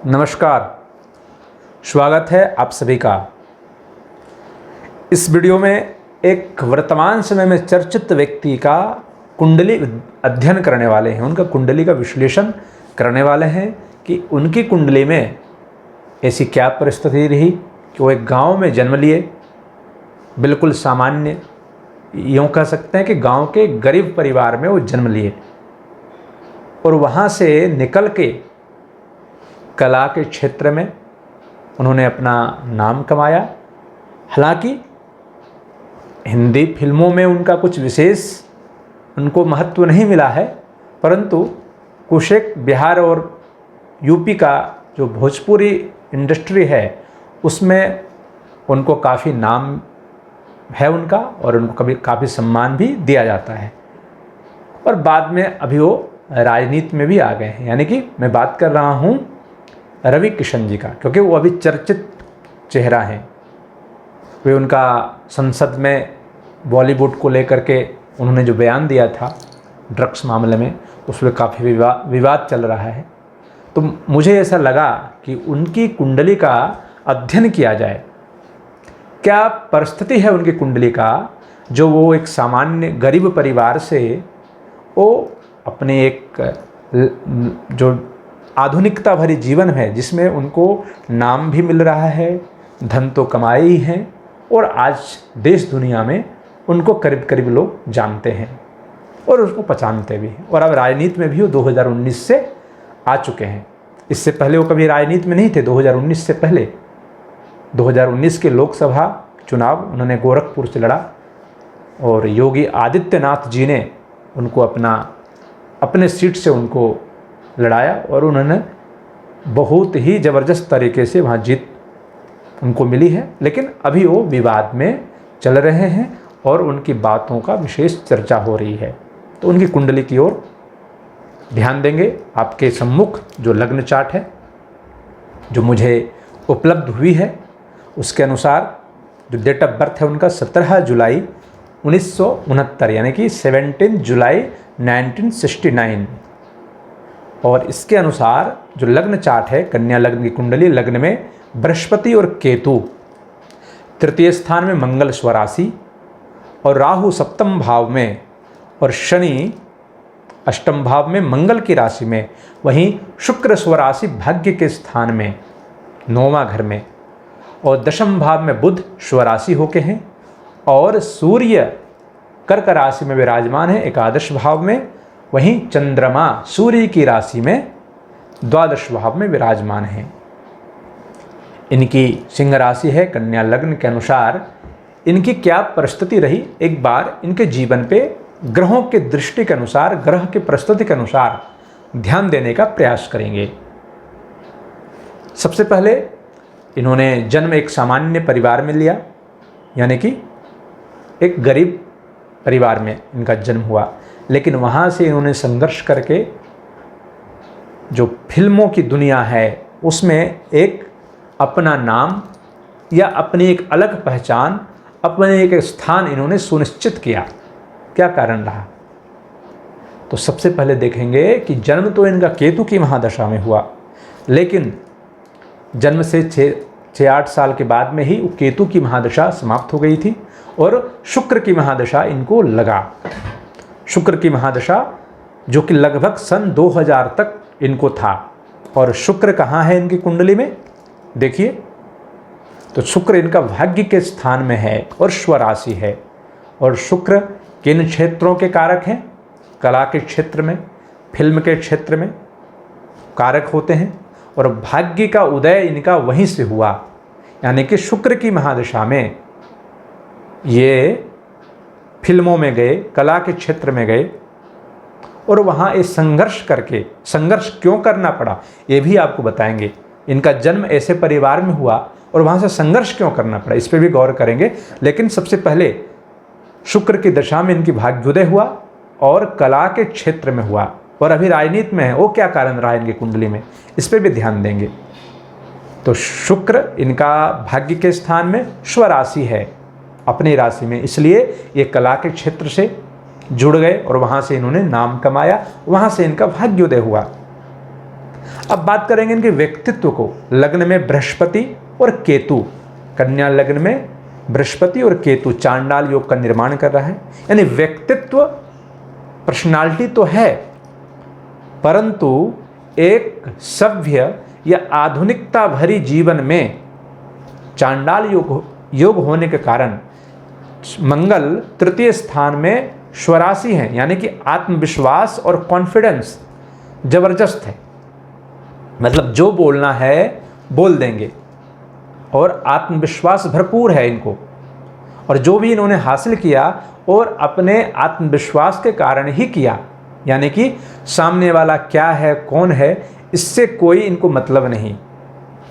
नमस्कार, स्वागत है आप सभी का। इस वीडियो में एक वर्तमान समय में चर्चित व्यक्ति का कुंडली अध्ययन करने वाले हैं, उनका कुंडली का विश्लेषण करने वाले हैं कि उनकी कुंडली में ऐसी क्या परिस्थिति रही कि वो एक गांव में जन्म लिए, बिल्कुल सामान्य, यूँ कह सकते हैं कि गांव के गरीब परिवार में वो जन्म लिए और वहाँ से निकल के कला के क्षेत्र में उन्होंने अपना नाम कमाया। हालांकि हिंदी फिल्मों में उनका कुछ विशेष उनको महत्व नहीं मिला है, परंतु कुछ एक बिहार और यूपी का जो भोजपुरी इंडस्ट्री है उसमें उनको काफ़ी नाम है उनका और उनको कभी काफ़ी सम्मान भी दिया जाता है। और बाद में अभी वो राजनीति में भी आ गए हैं, यानी कि मैं बात कर रहा हूँ रवि किशन जी का, क्योंकि वो अभी चर्चित चेहरा हैं। वे उनका संसद में बॉलीवुड को लेकर के उन्होंने जो बयान दिया था ड्रग्स मामले में, उसमें काफ़ी विवाद चल रहा है। तो मुझे ऐसा लगा कि उनकी कुंडली का अध्ययन किया जाए, क्या परिस्थिति है उनकी कुंडली का, जो वो एक सामान्य गरीब परिवार से वो अपने एक जो आधुनिकता भरी जीवन है जिसमें उनको नाम भी मिल रहा है, धन तो कमाए ही हैं और आज देश दुनिया में उनको करीब करीब लोग जानते हैं और उसको पहचानते भी हैं। और अब राजनीति में भी वो 2019 से आ चुके हैं। इससे पहले वो कभी राजनीति में नहीं थे। 2019 से पहले 2019 के लोकसभा चुनाव उन्होंने गोरखपुर से लड़ा और योगी आदित्यनाथ जी ने उनको अपने सीट से उनको लड़ाया और उन्होंने बहुत ही ज़बरदस्त तरीके से वहाँ जीत उनको मिली है। लेकिन अभी वो विवाद में चल रहे हैं और उनकी बातों का विशेष चर्चा हो रही है। तो उनकी कुंडली की ओर ध्यान देंगे। आपके सम्मुख जो लग्न चार्ट है जो मुझे उपलब्ध हुई है उसके अनुसार जो डेट ऑफ बर्थ है उनका 17 जुलाई 1969 यानी कि 17 जुलाई 1969। और इसके अनुसार जो लग्न चार्ट है, कन्या लग्न की कुंडली, लग्न में बृहस्पति और केतु, तृतीय स्थान में मंगल स्वराशि और राहु सप्तम भाव में और शनि अष्टम भाव में मंगल की राशि में, वहीं शुक्र स्वराशि भाग्य के स्थान में 9वां घर में और दशम भाव में बुध स्वराशि होके हैं और सूर्य कर्क राशि में विराजमान है एकादश भाव में, वहीं चंद्रमा सूर्य की राशि में द्वादश भाव में विराजमान है। इनकी सिंह राशि है। कन्या लग्न के अनुसार इनकी क्या परिस्थिति रही, एक बार इनके जीवन पे ग्रहों के दृष्टि के अनुसार, ग्रह की परिस्थिति के अनुसार ध्यान देने का प्रयास करेंगे। सबसे पहले इन्होंने जन्म एक सामान्य परिवार में लिया, यानी कि एक गरीब परिवार में इनका जन्म हुआ, लेकिन वहाँ से इन्होंने संघर्ष करके जो फिल्मों की दुनिया है उसमें एक अपना नाम या अपनी एक अलग पहचान, अपने एक स्थान इन्होंने सुनिश्चित किया। क्या कारण रहा? तो सबसे पहले देखेंगे कि जन्म तो इनका केतु की महादशा में हुआ, लेकिन जन्म से 6-8 साल के बाद में ही केतु की महादशा समाप्त हो गई थी और शुक्र की महादशा इनको लगा। शुक्र की महादशा जो कि लगभग सन 2000 तक इनको था। और शुक्र कहाँ है इनकी कुंडली में? देखिए, तो शुक्र इनका भाग्य के स्थान में है और स्वराशि है। और शुक्र किन क्षेत्रों के कारक हैं? कला के क्षेत्र में, फिल्म के क्षेत्र में कारक होते हैं और भाग्य का उदय इनका वहीं से हुआ, यानी कि शुक्र की महादशा में ये फिल्मों में गए, कला के क्षेत्र में गए और वहाँ ये संघर्ष करके, संघर्ष क्यों करना पड़ा ये भी आपको बताएंगे। इनका जन्म ऐसे परिवार में हुआ और वहाँ से संघर्ष क्यों करना पड़ा, इस पर भी गौर करेंगे। लेकिन सबसे पहले शुक्र की दशा में इनकी भाग्योदय हुआ और कला के क्षेत्र में हुआ और अभी राजनीति में है, वो क्या कारण रहा इनकी कुंडली में, इस पर भी ध्यान देंगे। तो शुक्र इनका भाग्य के स्थान में स्वराशि है, अपनी राशि में, इसलिए ये कला के क्षेत्र से जुड़ गए और वहाँ से इन्होंने नाम कमाया, वहाँ से इनका भाग्योदय हुआ। अब बात करेंगे इनके व्यक्तित्व को। लग्न में बृहस्पति और केतु, कन्या लग्न में बृहस्पति और केतु चांडाल योग का निर्माण कर रहा है। यानी व्यक्तित्व, पर्सनालिटी तो है, परंतु एक सभ्य या आधुनिकता भरी जीवन में चांडाल योग होने के कारण मंगल तृतीय स्थान में स्वराशि है, यानी कि आत्मविश्वास और कॉन्फिडेंस जबरदस्त है। मतलब जो बोलना है बोल देंगे और आत्मविश्वास भरपूर है इनको, और जो भी इन्होंने हासिल किया और अपने आत्मविश्वास के कारण ही किया। यानी कि सामने वाला क्या है, कौन है, इससे कोई इनको मतलब नहीं।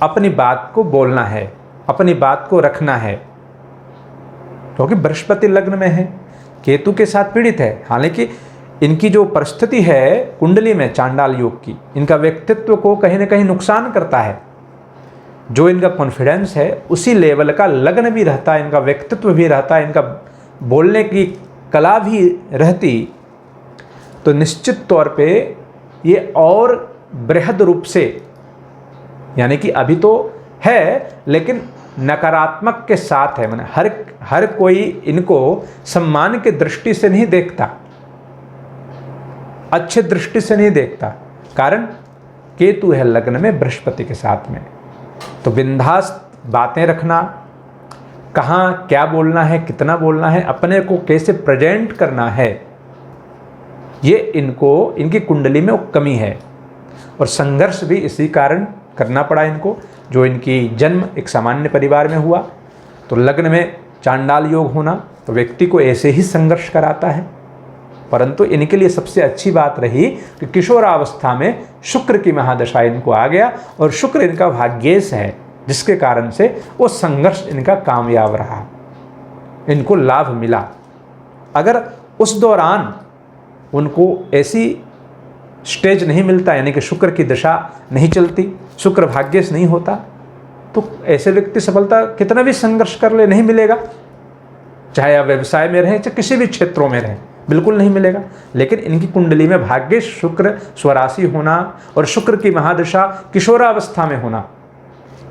अपनी बात को बोलना है, अपनी बात को रखना है, क्योंकि बृहस्पति लग्न में है, केतु के साथ पीड़ित है। हालांकि इनकी जो परिस्थिति है कुंडली में चांडाल योग की, इनका व्यक्तित्व को कहीं ना कहीं नुकसान करता है। जो इनका कॉन्फिडेंस है उसी लेवल का लग्न भी रहता है, इनका व्यक्तित्व भी रहता है, इनका बोलने की कला भी रहती, तो निश्चित तौर पे ये और बृहद रूप से, यानी कि अभी तो है लेकिन नकारात्मक के साथ है। माने हर कोई इनको सम्मान के दृष्टि से नहीं देखता, अच्छे दृष्टि से नहीं देखता, कारण केतु है लग्न में बृहस्पति के साथ में। तो बिंदास बातें रखना, कहाँ क्या बोलना है, कितना बोलना है, अपने को कैसे प्रेजेंट करना है, ये इनकी कुंडली में वो कमी है। और संघर्ष भी इसी कारण करना पड़ा इनको, जो इनकी जन्म एक सामान्य परिवार में हुआ। तो लग्न में चांडाल योग होना तो व्यक्ति को ऐसे ही संघर्ष कराता है। परंतु इनके लिए सबसे अच्छी बात रही कि किशोरावस्था में शुक्र की महादशा इनको आ गया, और शुक्र इनका भाग्येश है, जिसके कारण से वो संघर्ष इनका कामयाब रहा, इनको लाभ मिला। अगर उस दौरान उनको ऐसी स्टेज नहीं मिलता, यानी कि शुक्र की दशा नहीं चलती, शुक्र भाग्येश नहीं होता, तो ऐसे व्यक्ति सफलता कितना भी संघर्ष कर ले नहीं मिलेगा। चाहे आप व्यवसाय में रहें चाहे किसी भी क्षेत्रों में रहें, बिल्कुल नहीं मिलेगा। लेकिन इनकी कुंडली में भाग्येश शुक्र स्वराशि होना और शुक्र की महादशा किशोरावस्था में होना,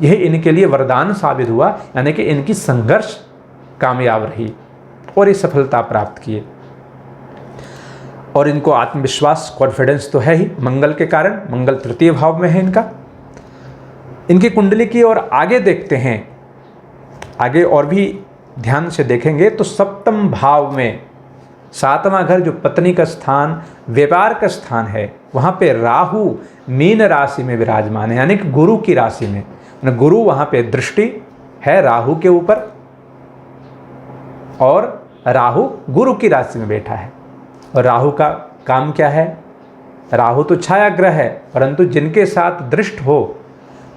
यह इनके लिए वरदान साबित हुआ। यानी कि इनकी संघर्ष कामयाब रही और ये सफलता प्राप्त किए। और इनको आत्मविश्वास, कॉन्फिडेंस तो है ही मंगल के कारण, मंगल तृतीय भाव में है इनका। इनकी कुंडली की और आगे देखते हैं, आगे और भी ध्यान से देखेंगे तो सप्तम भाव में, सातवां घर जो पत्नी का स्थान, व्यापार का स्थान है, वहाँ पे राहु मीन राशि में विराजमान है, यानी कि गुरु की राशि में। गुरु वहाँ पे दृष्टि है राहु के ऊपर, और राहु गुरु की राशि में बैठा है। और राहु का काम क्या है? राहु तो छाया ग्रह है, परंतु जिनके साथ दृष्ट हो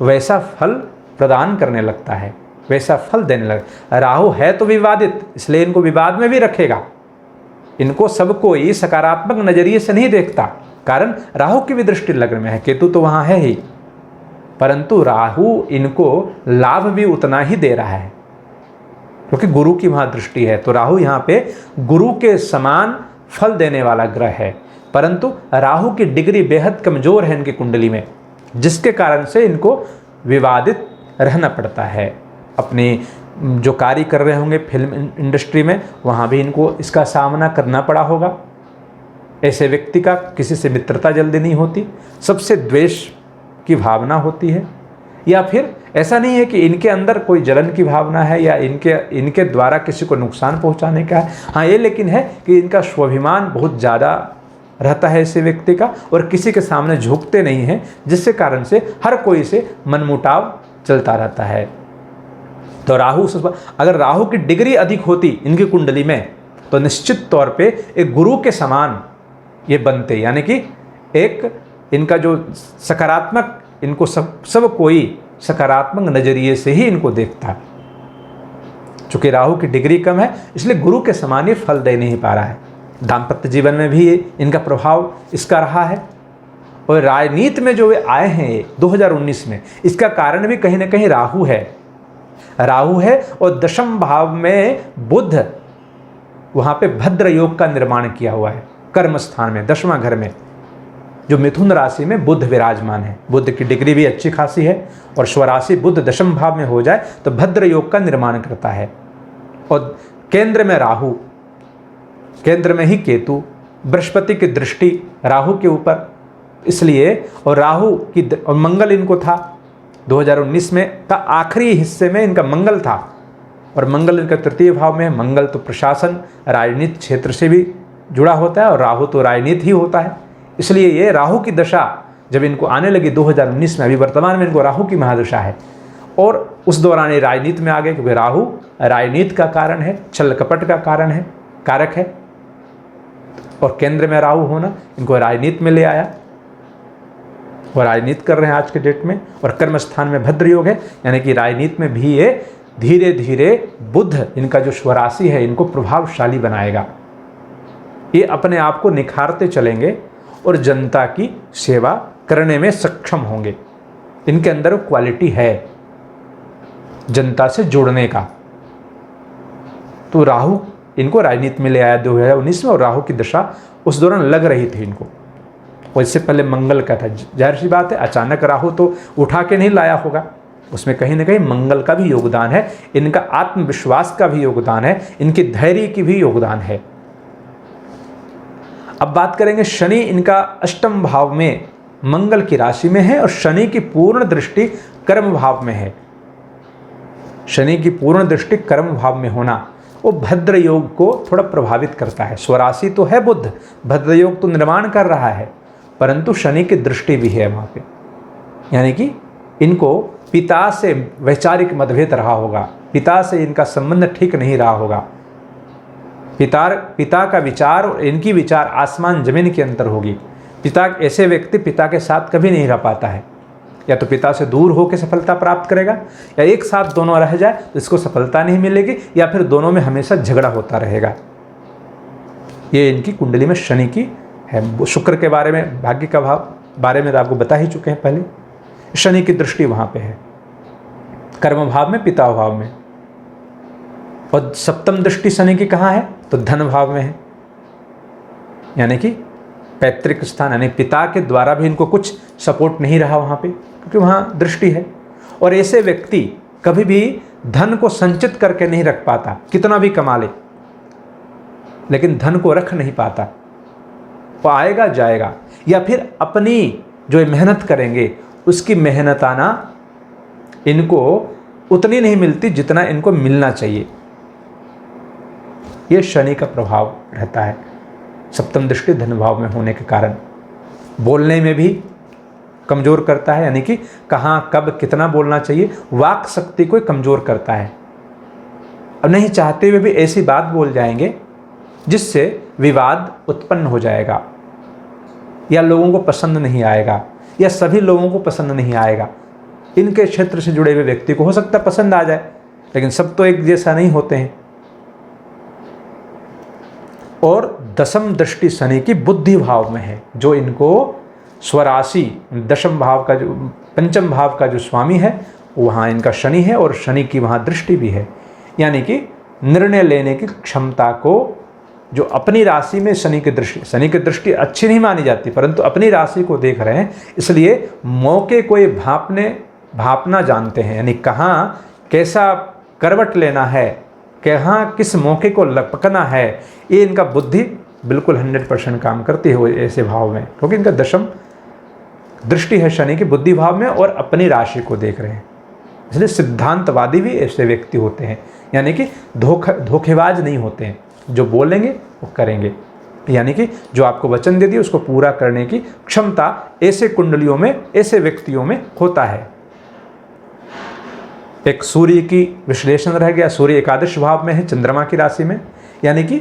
वैसा फल प्रदान करने लगता है, वैसा फल देने लगता। राहु है तो विवादित, इसलिए इनको विवाद में भी रखेगा। इनको सब कोई सकारात्मक नजरिए से नहीं देखता, कारण राहु की भी दृष्टि लग्न में है, केतु तो वहाँ है ही, परंतु राहु इनको लाभ भी उतना ही दे रहा है, क्योंकि गुरु की वहाँ दृष्टि है। तो राहु यहाँ पे गुरु के समान फल देने वाला ग्रह है, परंतु राहु की डिग्री बेहद कमजोर है इनकी कुंडली में, जिसके कारण से इनको विवादित रहना पड़ता है। अपने जो कार्य कर रहे होंगे फिल्म इंडस्ट्री में, वहाँ भी इनको इसका सामना करना पड़ा होगा। ऐसे व्यक्ति का किसी से मित्रता जल्दी नहीं होती, सबसे द्वेष की भावना होती है, या फिर ऐसा नहीं है कि इनके अंदर कोई जलन की भावना है या इनके द्वारा किसी को नुकसान पहुंचाने का है। हाँ, ये लेकिन है कि इनका स्वाभिमान बहुत ज़्यादा रहता है ऐसे व्यक्ति का, और किसी के सामने झुकते नहीं हैं, जिसके कारण से हर कोई से मनमुटाव चलता रहता है। तो राहु, अगर राहु की डिग्री अधिक होती इनकी कुंडली में, तो निश्चित तौर पे एक गुरु के समान ये बनते, यानी कि एक इनका जो सकारात्मक, इनको सब कोई सकारात्मक नजरिए से ही इनको देखता। चूंकि राहु की डिग्री कम है, इसलिए गुरु के समान ये फल दे नहीं पा रहा है। दाम्पत्य जीवन में भी इनका प्रभाव इसका रहा है, और राजनीति में जो वे आए हैं 2019 में, इसका कारण भी कहीं ना कहीं राहु है। राहु है और दशम भाव में बुध, वहाँ पे भद्र योग का निर्माण किया हुआ है कर्म स्थान में, दशवां घर में। जो मिथुन राशि में बुध विराजमान है, बुध की डिग्री भी अच्छी खासी है, और स्वराशि बुध दशम भाव में हो जाए तो भद्र योग का निर्माण करता है। और केंद्र में राहु, केंद्र में ही केतु, बृहस्पति की दृष्टि राहु के ऊपर, इसलिए, और राहु की और मंगल इनको था 2019 में का आखिरी हिस्से में इनका मंगल था, और मंगल इनका तृतीय भाव में। मंगल तो प्रशासन राजनीति क्षेत्र से भी जुड़ा होता है, और राहु तो राजनीति ही होता है। इसलिए ये राहु की दशा जब इनको आने लगी 2019 में, अभी वर्तमान में इनको राहु की महादशा है, और उस दौरान ये राजनीति में आ गए, क्योंकि राहु राजनीति का कारण है, छल कपट का कारण है, कारक है, और केंद्र में राहु होना इनको राजनीति में ले आया, और राजनीति कर रहे हैं आज के डेट में। और कर्म स्थान में भद्र योग है, यानी कि राजनीति में भी ये धीरे धीरे बुध इनका जो स्वराशि है इनको प्रभावशाली बनाएगा। ये अपने आप को निखारते चलेंगे और जनता की सेवा करने में सक्षम होंगे। इनके अंदर क्वालिटी है जनता से जुड़ने का। तो राहु इनको राजनीति में ले आया 2019 में, और राहु की दशा उस दौरान लग रही थी इनको, और इससे पहले मंगल का था। जाहिर सी बात है, अचानक राहु तो उठा के नहीं लाया होगा, उसमें कहीं ना कहीं मंगल का भी योगदान है, इनका आत्मविश्वास का भी योगदान है, इनके धैर्य की भी योगदान है। अब बात करेंगे शनि, इनका अष्टम भाव में मंगल की राशि में है, और शनि की पूर्ण दृष्टि कर्म भाव में है। शनि की पूर्ण दृष्टि कर्म भाव में होना वो भद्र योग को थोड़ा प्रभावित करता है। स्वराशि तो है बुध, भद्र योग तो निर्माण कर रहा है, परंतु शनि की दृष्टि भी है वहाँ पे, यानी कि इनको पिता से वैचारिक मतभेद रहा होगा, पिता से इनका संबंध ठीक नहीं रहा होगा, पिता का विचार और इनकी विचार आसमान जमीन के अंतर होगी। पिता, ऐसे व्यक्ति पिता के साथ कभी नहीं रह पाता है, या तो पिता से दूर होकर सफलता प्राप्त करेगा, या एक साथ दोनों रह जाए तो इसको सफलता नहीं मिलेगी, या फिर दोनों में हमेशा झगड़ा होता रहेगा। ये इनकी कुंडली में शनि की है। शुक्र के बारे में, भाग्य का भाव बारे में तो आपको बता ही चुके हैं पहले। शनि की दृष्टि वहाँ पे है, कर्म भाव में, पिता भाव में, और सप्तम दृष्टि शनि की कहाँ है तो धन भाव में है, यानी कि पैतृक स्थान, यानी पिता के द्वारा भी इनको कुछ सपोर्ट नहीं रहा वहाँ पे, क्योंकि वहाँ दृष्टि है। और ऐसे व्यक्ति कभी भी धन को संचित करके नहीं रख पाता, कितना भी कमा ले, लेकिन धन को रख नहीं पाता, वो आएगा जाएगा, या फिर अपनी जो मेहनत करेंगे उसकी मेहनताना इनको उतनी नहीं मिलती जितना इनको मिलना चाहिए। ये शनि का प्रभाव रहता है, सप्तम दृष्टि धन भाव में होने के कारण। बोलने में भी कमज़ोर करता है, यानी कि कहाँ कब कितना बोलना चाहिए, वाक शक्ति को कमज़ोर करता है। अब नहीं चाहते हुए भी ऐसी बात बोल जाएंगे जिससे विवाद उत्पन्न हो जाएगा, या लोगों को पसंद नहीं आएगा, या सभी लोगों को पसंद नहीं आएगा। इनके क्षेत्र से जुड़े हुए व्यक्ति को हो सकता है पसंद आ जाए, लेकिन सब तो एक जैसा नहीं होते हैं। और दशम दृष्टि शनि की बुद्धि भाव में है, जो इनको स्वराशि दशम भाव का जो पंचम भाव का जो स्वामी है वहाँ इनका शनि है, और शनि की वहाँ दृष्टि भी है, यानी कि निर्णय लेने की क्षमता को, जो अपनी राशि में शनि की दृष्टि अच्छी नहीं मानी जाती, परंतु अपनी राशि को देख रहे हैं, इसलिए मौके को ये भापना जानते हैं, यानी कहाँ कैसा करवट लेना है, कहाँ किस मौके को लपकना है, ये इनका बुद्धि बिल्कुल 100% काम करती है ऐसे भाव में, क्योंकि इनका दशम दृष्टि है शनि की बुद्धि भाव में, और अपनी राशि को देख रहे हैं। इसलिए सिद्धांतवादी भी ऐसे व्यक्ति होते हैं, यानी कि धोखेबाज नहीं होते हैं, जो बोलेंगे वो करेंगे, यानी कि जो आपको वचन दे दिए उसको पूरा करने की क्षमता ऐसे कुंडलियों में, ऐसे व्यक्तियों में होता है। एक सूर्य की विश्लेषण रह गया, सूर्य एकादश भाव में है चंद्रमा की राशि में, यानी कि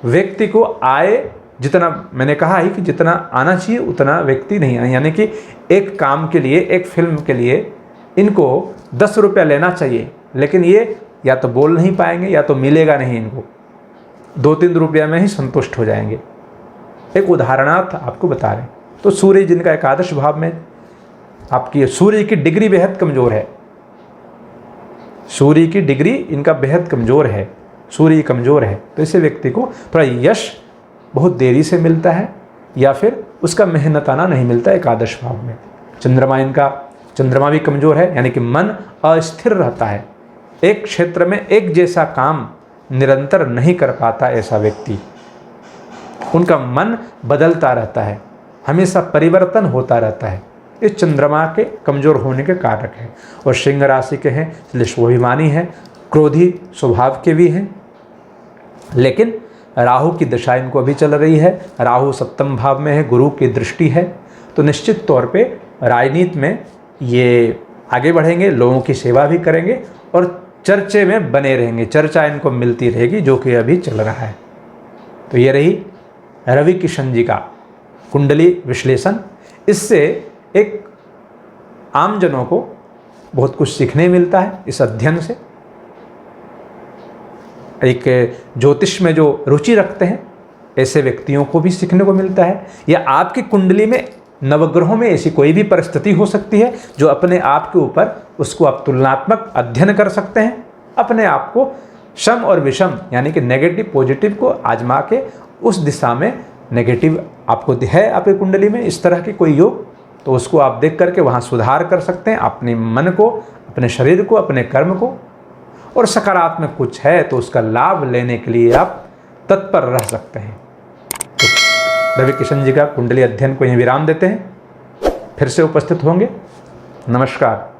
व्यक्ति को आय जितना, मैंने कहा ही कि जितना आना चाहिए उतना व्यक्ति नहीं आए, यानी कि एक काम के लिए, एक फिल्म के लिए इनको 10 रुपया लेना चाहिए, लेकिन ये या तो बोल नहीं पाएंगे या तो मिलेगा नहीं, इनको 2-3 रुपया में ही संतुष्ट हो जाएंगे। एक उदाहरणार्थ आपको बता रहे हैं। तो सूर्य जिनका एकादश भाव में, आपकी सूर्य की डिग्री बेहद कमज़ोर है, सूर्य की डिग्री इनका बेहद कमज़ोर है, सूर्य कमज़ोर है, तो ऐसे व्यक्ति को थोड़ा यश बहुत देरी से मिलता है, या फिर उसका मेहनताना नहीं मिलता एकादश भाव में। चंद्रमा भी कमज़ोर है, यानी कि मन अस्थिर रहता है, एक क्षेत्र में एक जैसा काम निरंतर नहीं कर पाता ऐसा व्यक्ति। उनका मन बदलता रहता है, हमेशा परिवर्तन होता रहता है। इस चंद्रमा के कमज़ोर होने के कारक है। और सिंह राशि के हैं इसलिए स्वाभिमानी हैं, क्रोधी स्वभाव के भी हैं। लेकिन राहु की दशा इनको अभी चल रही है, राहु सप्तम भाव में है, गुरु की दृष्टि है, तो निश्चित तौर पे राजनीति में ये आगे बढ़ेंगे, लोगों की सेवा भी करेंगे और चर्चे में बने रहेंगे, चर्चा इनको मिलती रहेगी, जो कि अभी चल रहा है। तो ये रही रवि किशन जी का कुंडली विश्लेषण। इससे एक आमजनों को बहुत कुछ सीखने मिलता है इस अध्ययन से। एक ज्योतिष में जो रुचि रखते हैं ऐसे व्यक्तियों को भी सीखने को मिलता है। या आपकी कुंडली में नवग्रहों में ऐसी कोई भी परिस्थिति हो सकती है जो अपने आप के ऊपर उसको आप तुलनात्मक अध्ययन कर सकते हैं, अपने आप को सम और विषम यानी कि नेगेटिव पॉजिटिव को आजमा के उस दिशा में नेगेटिव आपको है आपकी कुंडली में इस तरह के कोई योग, तो उसको आप देख करके वहाँ सुधार कर सकते हैं अपने मन को, अपने शरीर को, अपने कर्म को। और सकारात्मक कुछ है तो उसका लाभ लेने के लिए आप तत्पर रह सकते हैं। तो रवि किशन जी का कुंडली अध्ययन को यहीं विराम देते हैं, फिर से उपस्थित होंगे। नमस्कार।